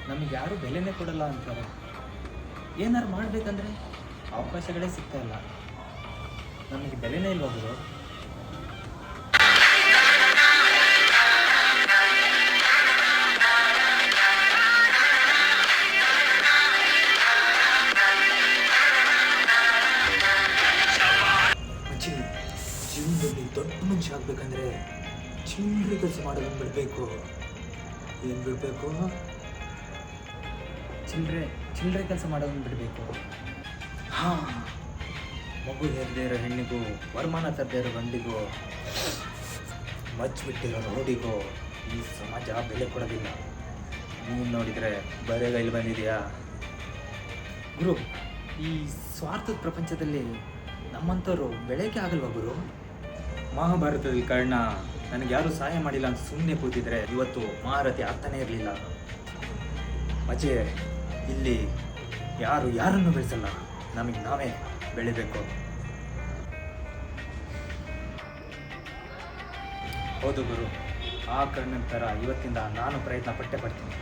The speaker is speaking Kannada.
ನಮಗೆ ಯಾರೂ ಬೆಲೆನೇ ಕೊಡಲ್ಲ ಅಂತಾರೆ. ಏನಾರು ಮಾಡಬೇಕಂದ್ರೆ ಅವಕಾಶಗಳೇ ಸಿಗ್ತಾ ಇಲ್ಲ. ನಮಗೆ ಬೆಲೆನೇ ಇಲ್ವಾ ಗುರು? ಅಜ್ಜಿ, ಜೀವನದಲ್ಲಿ ದೊಡ್ಡ ಮನುಷ್ಯ ಆಗಬೇಕಂದ್ರೆ ಚಿಲ್ಲರೆ ಕೆಲಸ ಮಾಡೋದನ್ನು ಬಿಡಬೇಕು. ಏನು ಬಿಡಬೇಕು? ಚಿಲ್ಲರೆ ಕೆಲಸ ಮಾಡೋದನ್ನು ಬಿಡಬೇಕು. ಹಾಂ, ಮಗು ಹೇರದೇ ಇರೋ ಹೆಣ್ಣಿಗೂ, ವರಮಾನ ತರದೇ ಇರೋ ಗಂಡಿಗೂ, ಮಚ್ಚಿಬಿಟ್ಟಿರೋ ರೋಡಿಗೂ ಈ ಸಮಾಜ ಬೆಲೆ ಕೊಡೋದಿಲ್ಲ. ನೀನು ನೋಡಿದರೆ ಬರೆಗೈಲಿ ಬಂದಿದೆಯಾ ಗುರು? ಈ ಸ್ವಾರ್ಥದ ಪ್ರಪಂಚದಲ್ಲಿ ನಮ್ಮಂಥವ್ರು ಬೆಳೆಯೋಕ್ಕೆ ಆಗಲ್ವಾ ಗುರು? ಮಹಾಭಾರತದಲ್ಲಿ ಕರ್ಣ ನನಗೆ ಯಾರೂ ಸಹಾಯ ಮಾಡಿಲ್ಲ ಅಂತ ಸುಮ್ಮನೆ ಕೂತಿದ್ರೆ ಇವತ್ತು ಮಹಾರಥಿ ಆಗ್ತಾನೇ ಇರಲಿಲ್ಲ. ಅಜೆ, ಇಲ್ಲಿ ಯಾರನ್ನು ಬೆಳೆಸಲ್ಲ, ನಮಗೆ ನಾವೇ ಬೆಳಿಬೇಕು. ಹೌದು ಗುರು, ಆ ಕರ್ಣನ ಥರ ಇವತ್ತಿಂದ ನಾನು ಪ್ರಯತ್ನ ಪಟ್ಟೆ ಪಡ್ತೀನಿ.